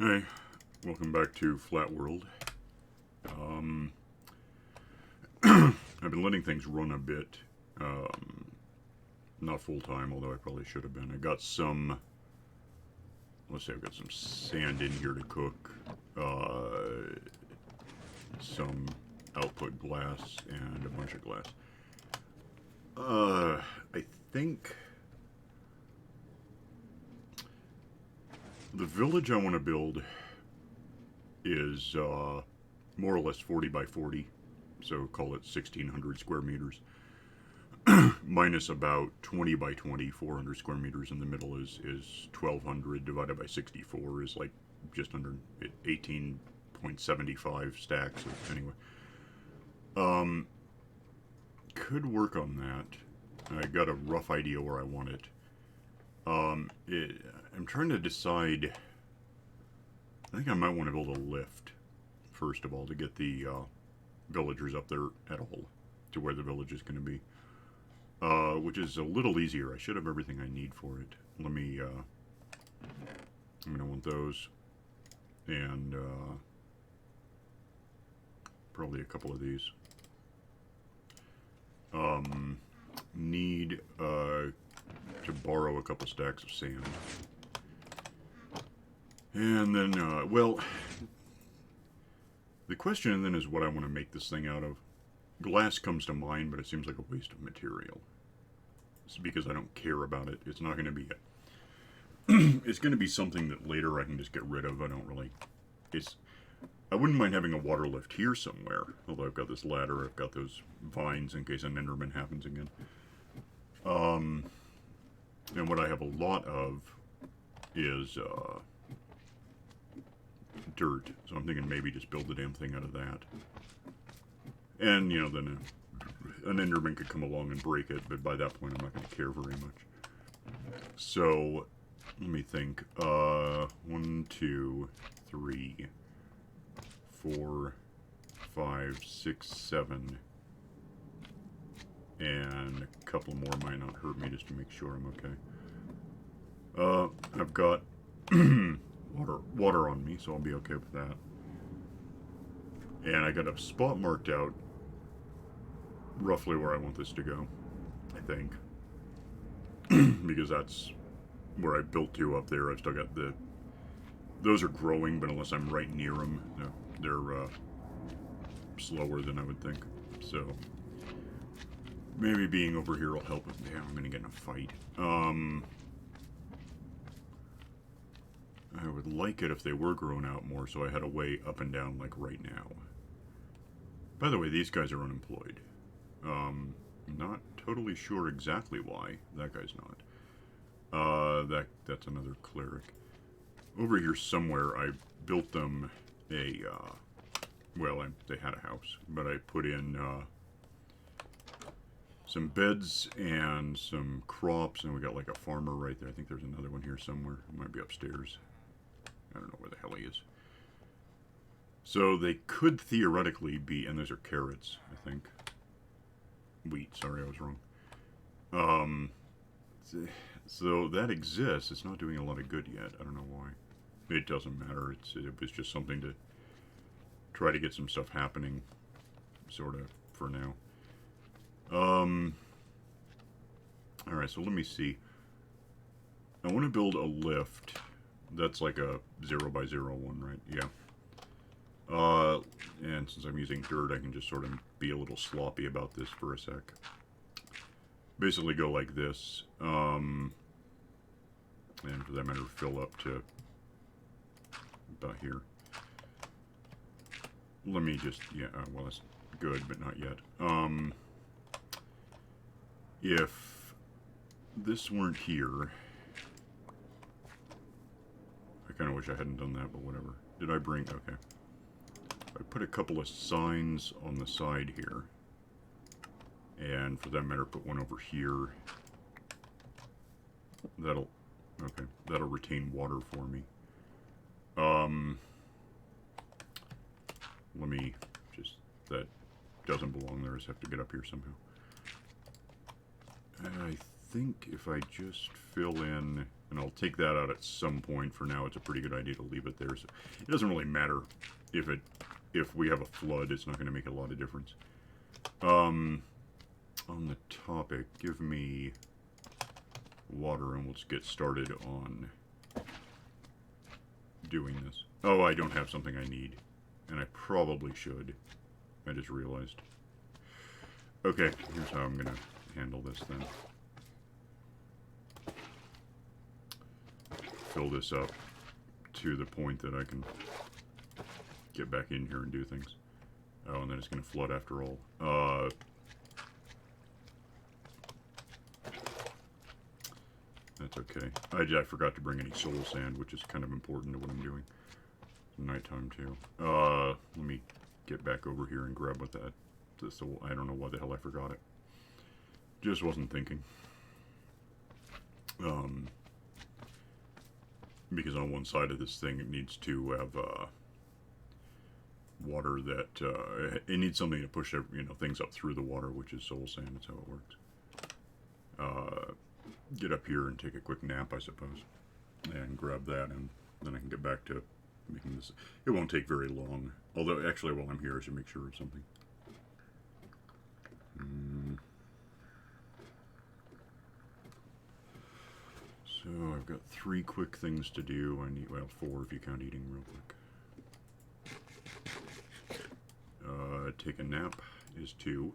Hey, welcome back to FlatWorld. I've been letting things run a bit. Not full time, although I probably should have been. I got some. Let's say I've got some sand in here to cook. Some output glass and a bunch of glass. I think the village I want to build is more or less 40 by 40, so call it 1,600 square meters, minus about 20 by 20, 400 square meters in the middle is 1,200 divided by 64 is like just under 18.75 stacks. Anyway, could work on that. I got a rough idea where I want it. I'm trying to decide. I think I might want to build a lift, first of all, to get the villagers up there at all, to where the village is going to be. Which is a little easier. I should have everything I need for it. Let me, I'm going to want those, and probably a couple of these. Need to borrow a couple stacks of sand. And then, well, the question then is what I want to make this thing out of. Glass comes to mind, but it seems like a waste of material. It's because I don't care about it. It's not going to be it's going to be something that later I can just get rid of. I don't really... I wouldn't mind having a water lift here somewhere. Although I've got this ladder, I've got those vines in case an Enderman happens again. And what I have a lot of is dirt. So I'm thinking maybe just build the damn thing out of that. And, you know, then an Enderman could come along and break it, but by that point I'm not going to care very much. So, let me think. 1, 2, 3, 4, 5, 6, 7. And a couple more might not hurt me just to make sure I'm okay. I've got water on me, so I'll be okay with that. And I got a spot marked out roughly where I want this to go, I think. Because that's where I built to up there. I've still got those are growing, but unless I'm right near them, they're slower than I would think. So maybe being over here will help. Damn, I'm going to get in a fight. I would like it if they were grown out more, so I had a way up and down like right now. By the way, these guys are unemployed. Not totally sure exactly why. That guy's not. That's another cleric. Over here somewhere, I built them a, well, they had a house, but I put in, some beds and some crops, and we got like a farmer right there. I think there's another one here somewhere. It might be upstairs. I don't know where the hell he is. So they could theoretically be, and those are carrots, I think. Wheat, sorry, I was wrong. So that exists. It's not doing a lot of good yet. I don't know why. It doesn't matter. It was just something to try to get some stuff happening, sort of, for now. Alright, so let me see. I want to build a lift. That's like a 0 by 0 one, right? Yeah. And since I'm using dirt, I can just sort of be a little sloppy about this for a sec. Basically go like this. And for that matter, fill up to about here. Let me just, yeah, well, that's good, but not yet. If this weren't here, I kind of wish I hadn't done that, but whatever. Did I bring, okay. I put a couple of signs on the side here. And for that matter, put one over here. That'll retain water for me. Let me just, that doesn't belong there. I just have to get up here somehow. I think if I just fill in, And I'll take that out at some point. For now, it's a pretty good idea to leave it there. So it doesn't really matter if we have a flood. It's not going to make a lot of difference. On the topic, give me water and let's get started on doing this. Oh, I don't have something I need. And I probably should. I just realized. Okay, here's how I'm going to handle this then. Fill this up to the point that I can get back in here and do things. Oh, and then it's going to flood after all. That's okay. I forgot to bring any soul sand, which is kind of important to what I'm doing. It's nighttime too. Let me get back over here and grab what the soul. I don't know why the hell I forgot it. Just wasn't thinking. Because on one side of this thing it needs to have water that it needs something to push things up through the water, which is soul sand. That's how it works. Get up here and take a quick nap, I suppose, and grab that, and then I can get back to making this. It won't take very long. Although, actually, while I'm here, I should make sure of something. So I've got 3 quick things to do. I need, well, 4 if you count eating real quick. Take a nap is 2.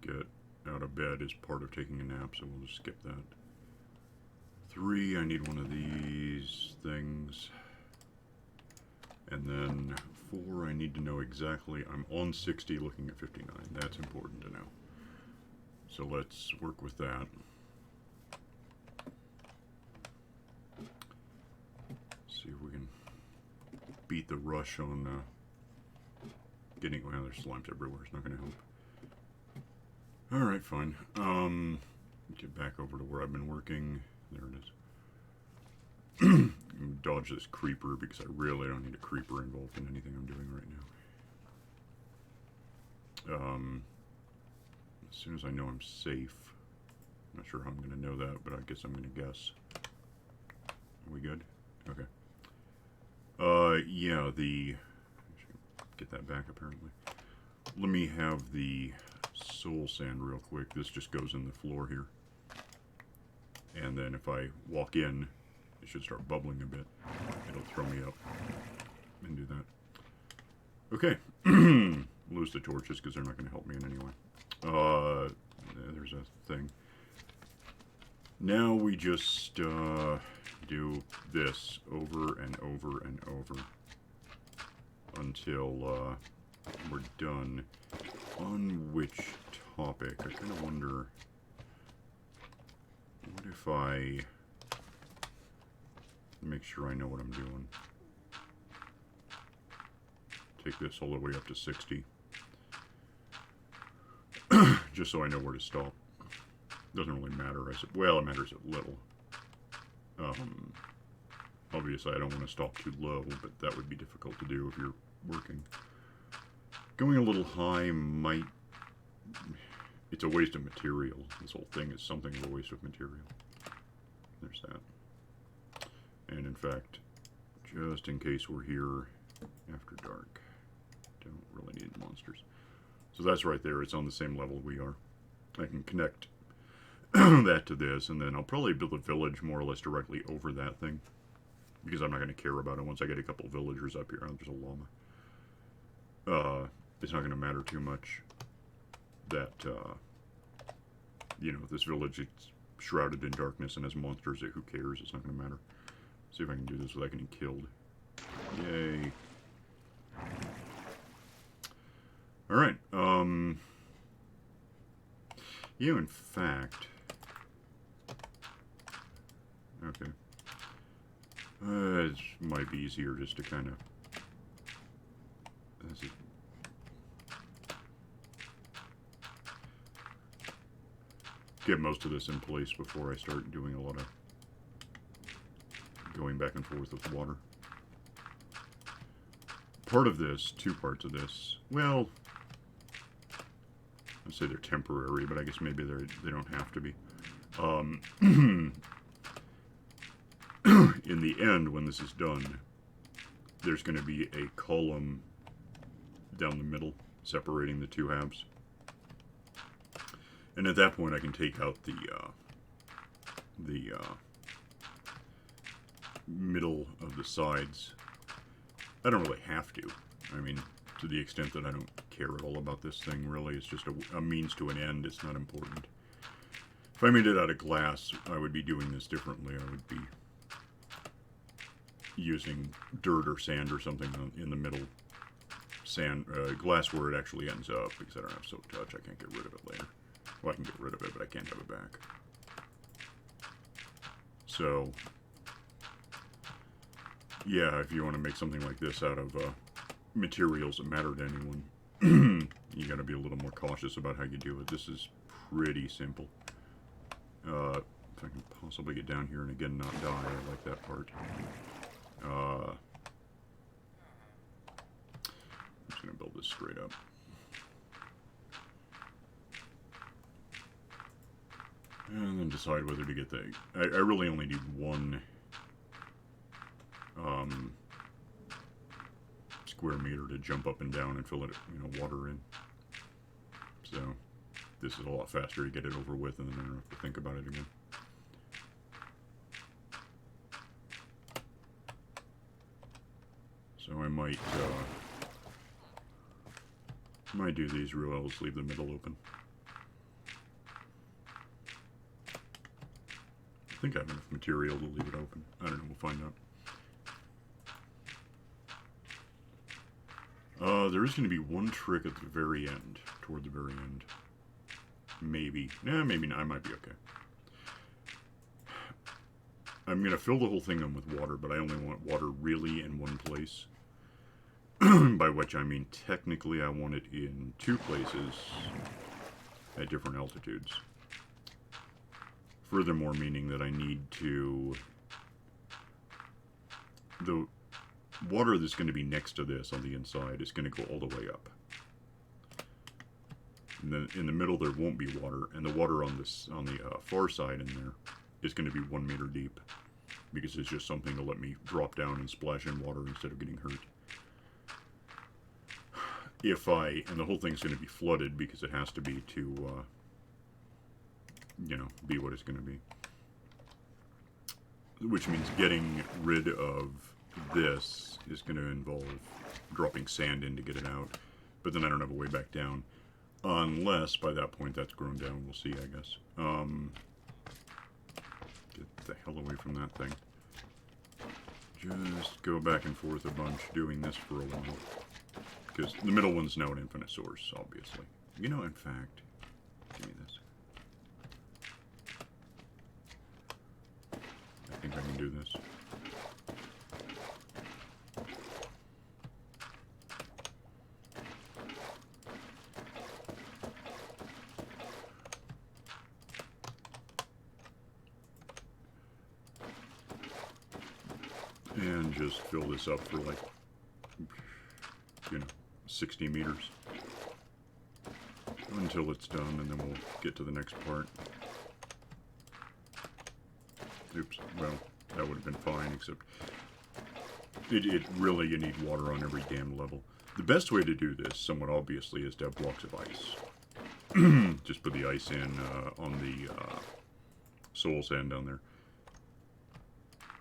Get out of bed is part of taking a nap, so we'll just skip that. 3, I need one of these things. And then 4, I need to know exactly, I'm on 60 looking at 59. That's important to know. So let's work with that. See if we can beat the rush on getting, well, there's slimes everywhere, it's not going to help. Alright, fine. Get back over to where I've been working. There it is. Dodge this creeper because I really don't need a creeper involved in anything I'm doing right now. As soon as I know I'm safe. I'm not sure how I'm going to know that, but I guess I'm going to guess. Are we good? Okay. Yeah, get that back apparently. Let me have the soul sand real quick. This just goes in the floor here. And then if I walk in, it should start bubbling a bit. It'll throw me up and do that. Okay. Lose the torches because they're not going to help me in any way. There's a thing. Now we just do this over and over and over until we're done. On which topic? I kind of wonder, what if I make sure I know what I'm doing? Take this all the way up to 60. Just so I know where to stop. Doesn't really matter. Well, it matters a little. Obviously, I don't want to stop too low, but that would be difficult to do if you're working. Going a little high might... It's a waste of material. This whole thing is something of a waste of material. There's that. And in fact, just in case we're here after dark, don't really need monsters. So that's right there. It's on the same level we are. I can connect that to this, and then I'll probably build a village more or less directly over that thing. Because I'm not going to care about it once I get a couple villagers up here. Oh, there's a llama. It's not going to matter too much that, you know, this village is shrouded in darkness and has monsters. Who cares? It's not going to matter. See if I can do this without getting killed. Yay. Alright, yeah, in fact, okay, it might be easier just to kind of, get most of this in place before I start doing a lot of going back and forth with water. Part of this, 2 parts of this, well, I'd say they're temporary, but I guess maybe they don't have to be. In the end, when this is done, there's going to be a column down the middle separating the two halves. And at that point I can take out the middle of the sides. I don't really have to. I mean, to the extent that I don't care at all about this thing, really. It's just a means to an end. It's not important. If I made it out of glass, I would be doing this differently. I would be using dirt or sand or something in the middle. Glass where it actually ends up, because I don't have soft touch. I can't get rid of it later. Well, I can get rid of it, but I can't have it back. So, yeah, if you want to make something like this out of materials that matter to anyone, you got to be a little more cautious about how you do it. This is pretty simple. If I can possibly get down here and again not die, I like that part. I'm just going to build this straight up. And then decide whether to get the... I really only need one square meter to jump up and down and fill it, water in. So this is a lot faster to get it over with, and then I don't have to think about it again. So I might do these real well, just leave the middle open. I think I have enough material to leave it open. I don't know, we'll find out. There is going to be one trick at the very end, toward the very end. Maybe. Nah, maybe not. I might be okay. I'm going to fill the whole thing in with water, but I only want water really in one place. By which I mean technically I want it in two places at different altitudes. Furthermore, meaning that I need to... The water that's going to be next to this on the inside is going to go all the way up. And then in the middle there won't be water, and the water on the far side in there is going to be 1 meter deep, because it's just something to let me drop down and splash in water instead of getting hurt. And the whole thing's going to be flooded because it has to be to, be what it's going to be. Which means getting rid of this is going to involve dropping sand in to get it out. But then I don't have a way back down. Unless, by that point, that's grown down. We'll see, I guess. Get the hell away from that thing. Just go back and forth a bunch doing this for a while. Because the middle one's now an infinite source, obviously. In fact, give me this. I think I can do this. And just fill this up for like, 60 meters until it's done, and then we'll get to the next part. Oops, well, that would have been fine, except it really, you need water on every damn level. The best way to do this, somewhat obviously, is to have blocks of ice. Just put the ice in on the soul sand down there.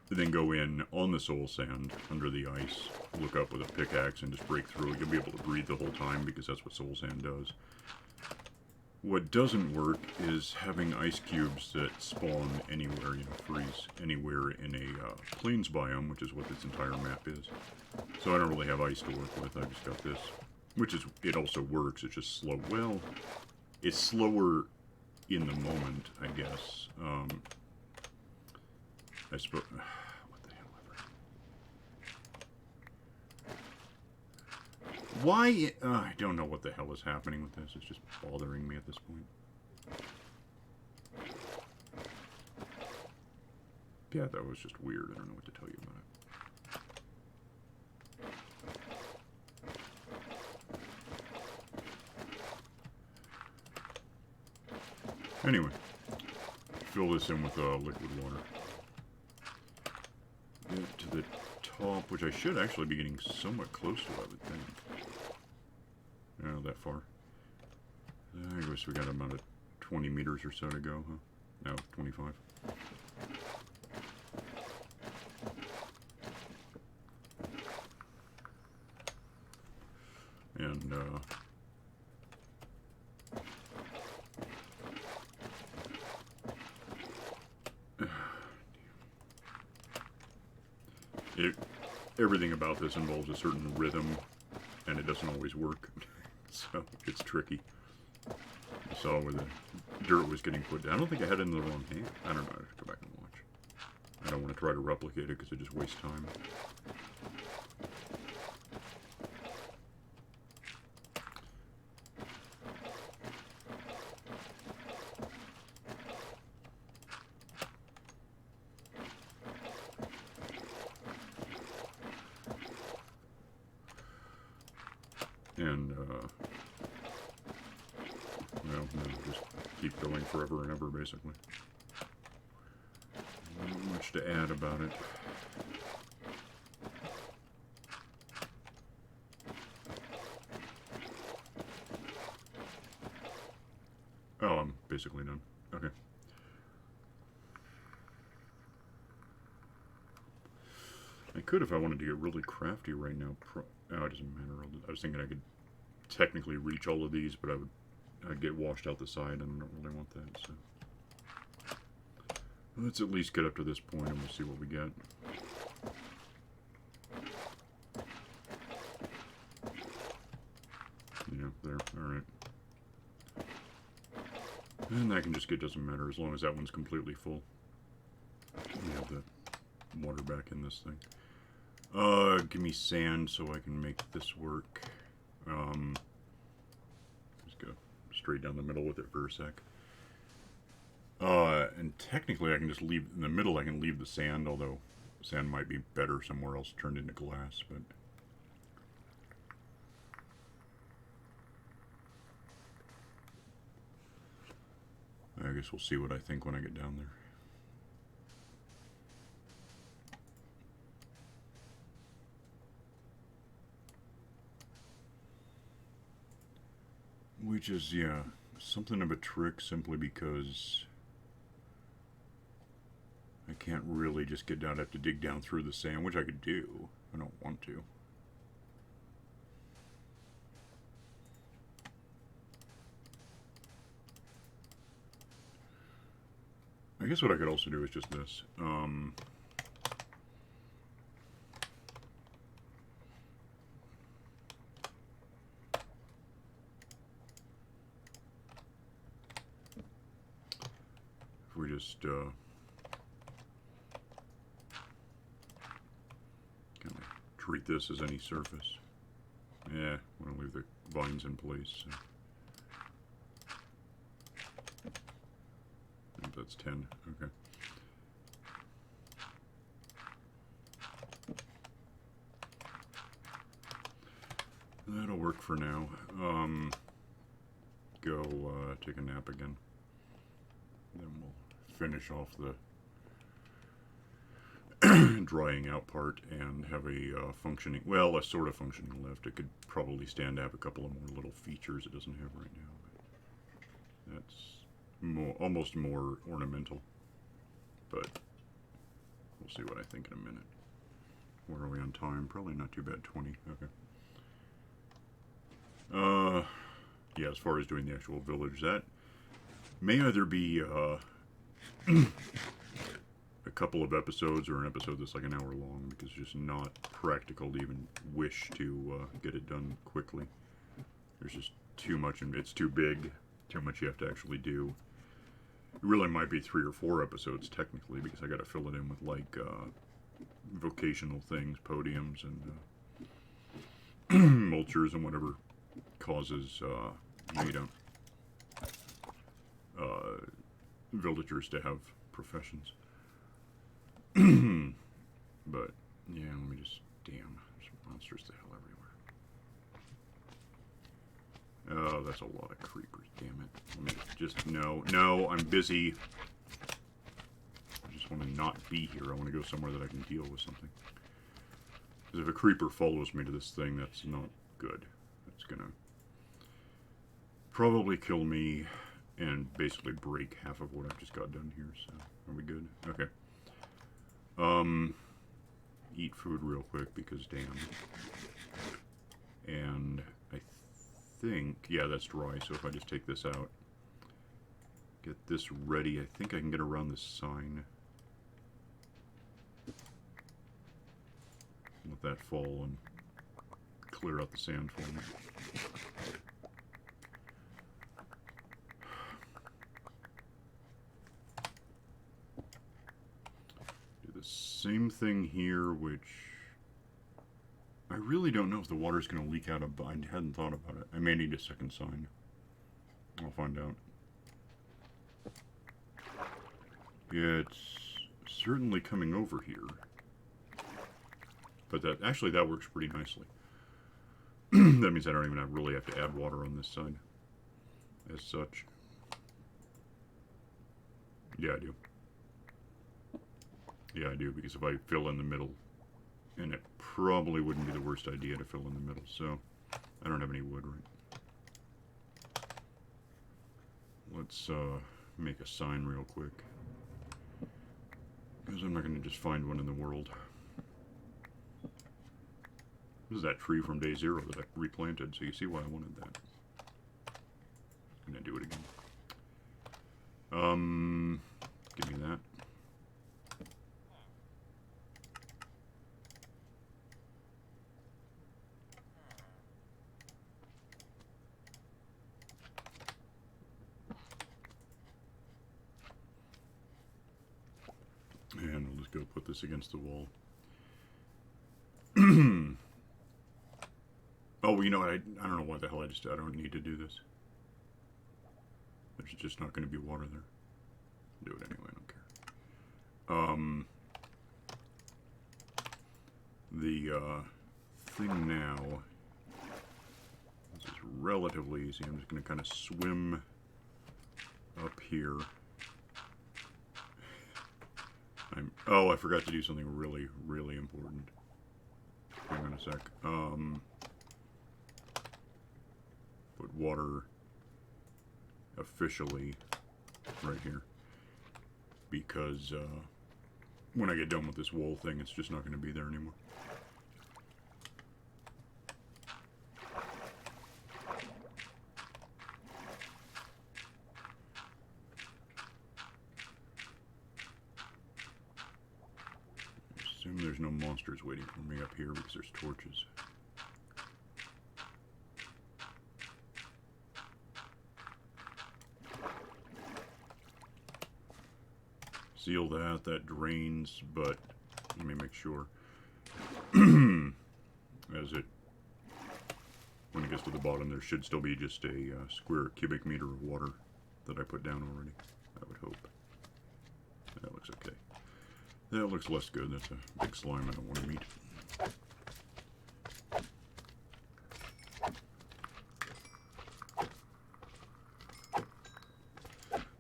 And then go in on the soul sand, under the ice, look up with a pickaxe and just break through. You'll be able to breathe the whole time because that's what soul sand does. What doesn't work is having ice cubes that spawn anywhere, freeze anywhere in a plains biome, which is what this entire map is. So I don't really have ice to work with, I just got this. Which is, it also works, it's just slow. Well, it's slower in the moment, I guess. I suppose... What the hell ever. Why... I don't know what the hell is happening with this. It's just bothering me at this point. Yeah, that was just weird. I don't know what to tell you about it. Anyway. fill this in with liquid water. Get to the top, which I should actually be getting somewhat close to, I would think. No, that far. I guess we got about 20 meters or so to go, huh? No, 25. And, everything about this involves a certain rhythm, and it doesn't always work. So, it's tricky. You saw where the dirt was getting put down. I don't think I had it in the wrong hand. I don't know. I have to go back and watch. I don't want to try to replicate it because it just wastes time. And, well, no, just keep going forever and ever, basically. Not much to add about it. Oh, I'm basically done. Okay. I could if I wanted to get really crafty right now. Oh, it doesn't matter. I was thinking I could technically reach all of these, but I'd get washed out the side, and I don't really want that, so. Let's at least get up to this point, and we'll see what we get. Yeah, there. Alright. And that can just get, doesn't matter, as long as that one's completely full. We have the water back in this thing. Give me sand so I can make this work. Just go straight down the middle with it for a sec. And technically I can just leave, in the middle I can leave the sand, although sand might be better somewhere else turned into glass, but... I guess we'll see what I think when I get down there. Which is, yeah, something of a trick simply because I can't really just get down. I have to dig down through the sand, which I could do. I don't want to. I guess what I could also do is just this. If we just kind of treat this as any surface. Yeah, I want to leave the vines in place. So. I think that's 10. Okay. That'll work for now. Go take a nap again. Then we'll finish off the drying out part and have a functioning, well, a sort of functioning lift. It could probably stand to have a couple of more little features it doesn't have right now. But that's almost more ornamental. But we'll see what I think in a minute. Where are we on time? Probably not too bad, 20. Okay. Yeah, as far as doing the actual village, that may either be a couple of episodes or an episode that's like an hour long, because it's just not practical to even wish to get it done quickly. There's just too much, and it's too big, too much you have to actually do. It really might be 3 or 4 episodes technically, because I got to fill it in with like vocational things, podiums, and mulchers, and whatever causes villagers to have professions. But yeah, let me just, damn, there's monsters the hell everywhere. Oh, that's a lot of creepers, damn it. Let me just, no, I'm busy. want to not be here. I want to go somewhere that I can deal with something. Because if a creeper follows me to this thing, that's not good. That's gonna probably kill me and basically break half of what I've just got done here. So, are we good? Okay. Eat food real quick because damn. And I think, yeah, that's dry. So if I just take this out, get this ready, I think I can get around this sign. Let that fall and clear out the sand for me. Do the same thing here, which I really don't know if the water's going to leak out of. I hadn't thought about it. I may need a second sign. I'll find out. Yeah, it's certainly coming over here. But that actually, that works pretty nicely. That means I don't even really have to add water on this side. As such. Yeah, I do. Yeah, I do, because if I fill in the middle, and it probably wouldn't be the worst idea to fill in the middle, so I don't have any wood, right? Let's make a sign real quick. Because I'm not going to just find one in the world. This is that tree from day 0 that I replanted, so you see why I wanted that. I'm going to do it again. Give me that. And we'll just go put this against the wall. Oh, you know what? I don't know what the hell I don't need to do this. There's just not going to be water there. Do it anyway, I don't care. The thing now, this is relatively easy. I'm just going to kind of swim up here. Oh, I forgot to do something really, really important. Hang on a sec. Put water officially right here. Because when I get done with this wall thing, it's just not going to be there anymore. Assume there's no monsters waiting for me up here because there's torches. Seal that, that drains, but let me make sure. When it gets to the bottom, there should still be just a square cubic meter of water that I put down already, I would hope. That looks okay. That looks less good. That's a big slime I don't want to meet.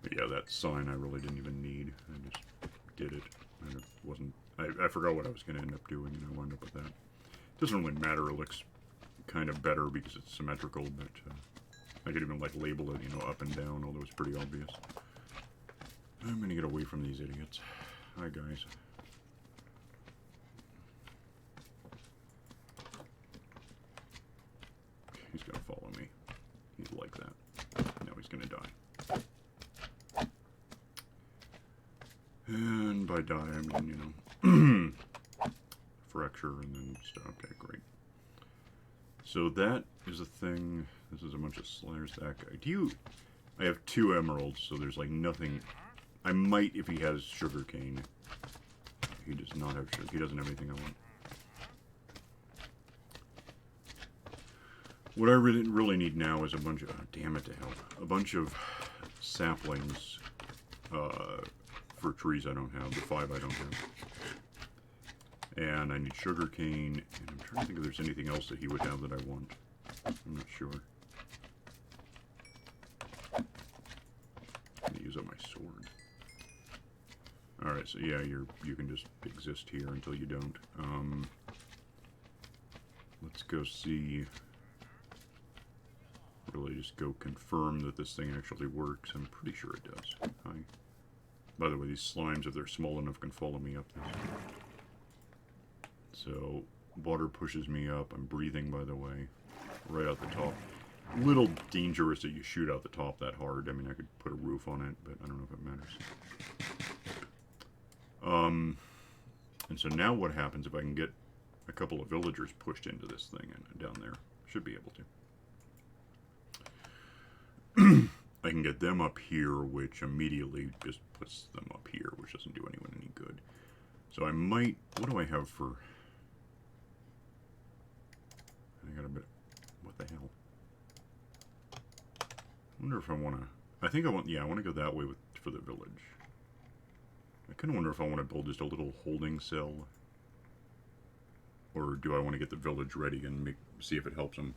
But yeah, that sign I really didn't even need. I just did it. And it wasn't... I forgot what I was going to end up doing, and I wound up with that. It doesn't really matter. It looks kind of better because it's symmetrical, but I could even, like, label it, you know, up and down, although it's pretty obvious. I'm going to get away from these idiots. Hi, guys. He's going to follow me. He's like that. Now he's going to die. And by die, I mean, you know, fracture and then stuff. Okay, great. So that is a thing. This is a bunch of sliders. That guy. I have 2 emeralds, so there's like nothing. I might if he has sugarcane. He does not have sugar. He doesn't have anything I want. What I really need now is a bunch of, oh, damn it to hell, a bunch of saplings for trees I don't have, the 5 I don't have. And I need sugarcane, and I'm trying to think if there's anything else that he would have that I want. I'm not sure. I'm going to use up my sword. Alright, so yeah, you can just exist here until you don't. Let's go see... Really just go confirm that this thing actually works. I'm pretty sure it does. Hi. By the way, these slimes, if they're small enough, can follow me up this. So, water pushes me up. I'm breathing, by the way, right out the top. Little dangerous that you shoot out the top that hard. I mean, I could put a roof on it, but I don't know if it matters. And so now what happens if I can get a couple of villagers pushed into this thing and down there? Should be able to. I can get them up here, which immediately just puts them up here, which doesn't do anyone any good. So I might... What do I have for... I got a bit... What the hell? I wonder if I want to... I think I want... Yeah, I want to go that way for the village. I kind of wonder if I want to build just a little holding cell. Or do I want to get the village ready and see if it helps them?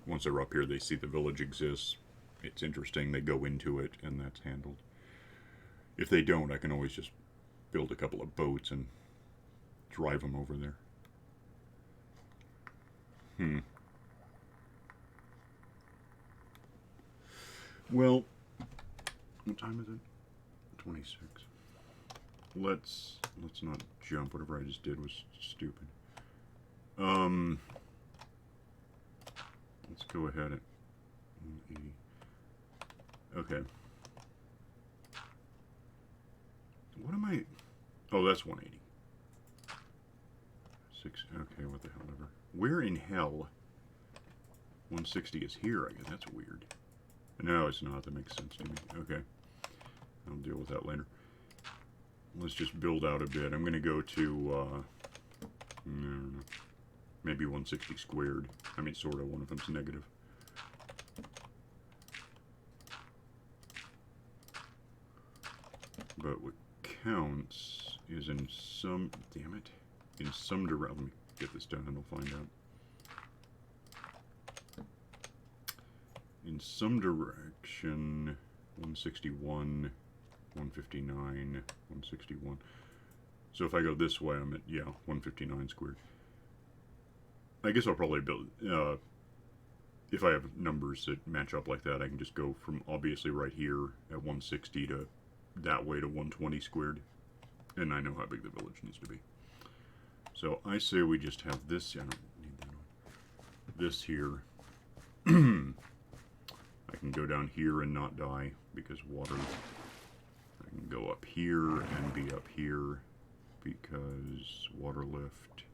Once they're up here, they see the village exists. It's interesting, they go into it, and that's handled. If they don't, I can always just build a couple of boats and drive them over there. Well, what time is it? 26. Let's not jump. Whatever I just did was stupid. Let's go ahead at 180. Okay. What am I... Oh, that's 180. 6... Okay, what the hell ever. Where in hell 160 is here? I guess that's weird. No, it's not. That makes sense to me. Okay. I'll deal with that later. Let's just build out a bit. I'm going to go to... I don't know. Maybe 160 squared. I mean, sort of. One of them's negative. But what counts is in some... Damn it. In some direction... Let me get this done and I'll find out. In some direction... 161... 159... 161... So if I go this way, I'm at, yeah, 159 squared. I guess I'll probably build... if I have numbers that match up like that, I can just go from, obviously, right here at 160 to... that way to 120 squared, and I know how big the village needs to be. So I say we just have this. I don't need that one. This here. I can go down here and not die because water. I can go up here and be up here because Waterlift.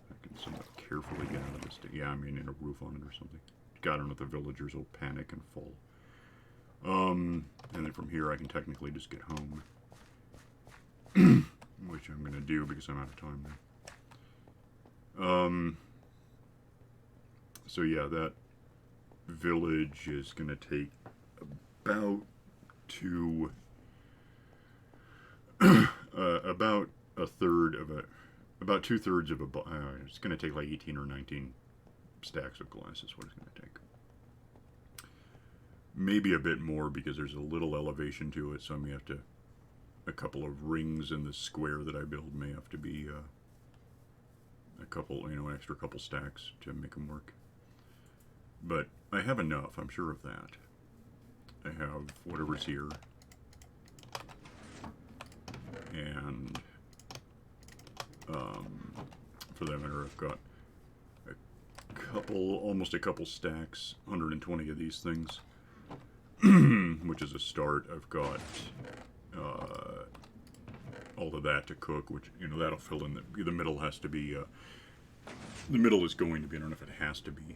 I can somewhat carefully get out of this. Yeah, I mean in a roof on it or something. God, I don't know if the villagers will panic and fall. And then from here I can technically just get home. Which I'm going to do because I'm out of time now. So yeah, that village is going to take about about a third of a... About 2/3 of a... it's going to take like 18 or 19 stacks of glass is what it's going to take. Maybe a bit more because there's a little elevation to it, so I may have to... A couple of rings in the square that I build may have to be a couple, you know, an extra couple stacks to make them work. But I have enough, I'm sure of that. I have whatever's here. And for that matter, I've got a couple, almost a couple stacks, 120 of these things. Which is a start. I've got all of that to cook, which, you know, that'll fill in the middle has to be the middle is going to be, I don't know if it has to be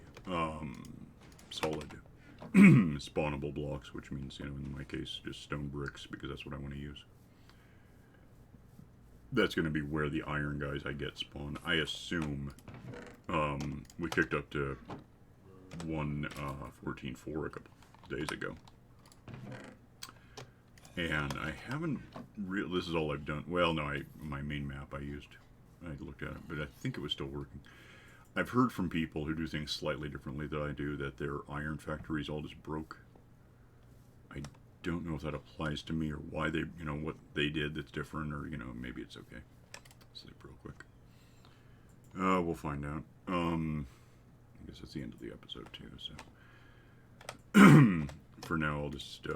solid spawnable blocks, which means, you know, in my case just stone bricks because that's what I want to use. That's going to be where the iron guys I get spawn. I assume we kicked up to 1.14.4 a couple days ago. And I haven't really... This is all I've done. Well, no, my main map I used. I looked at it, but I think it was still working. I've heard from people who do things slightly differently than I do that their iron factories all just broke. I don't know if that applies to me or why they, you know, what they did that's different, or, you know, maybe it's okay. Sleep real quick. We'll find out. I guess it's the end of the episode too, so for now I'll just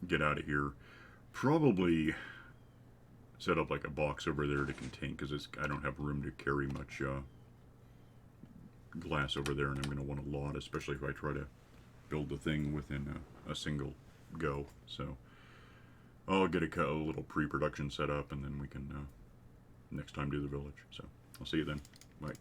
get out of here. Probably set up like a box over there to contain, because I don't have room to carry much glass over there, and I'm going to want a lot, especially if I try to build the thing within a single go. So I'll get a little pre-production set up, and then we can next time do the village. So I'll see you then. Bye.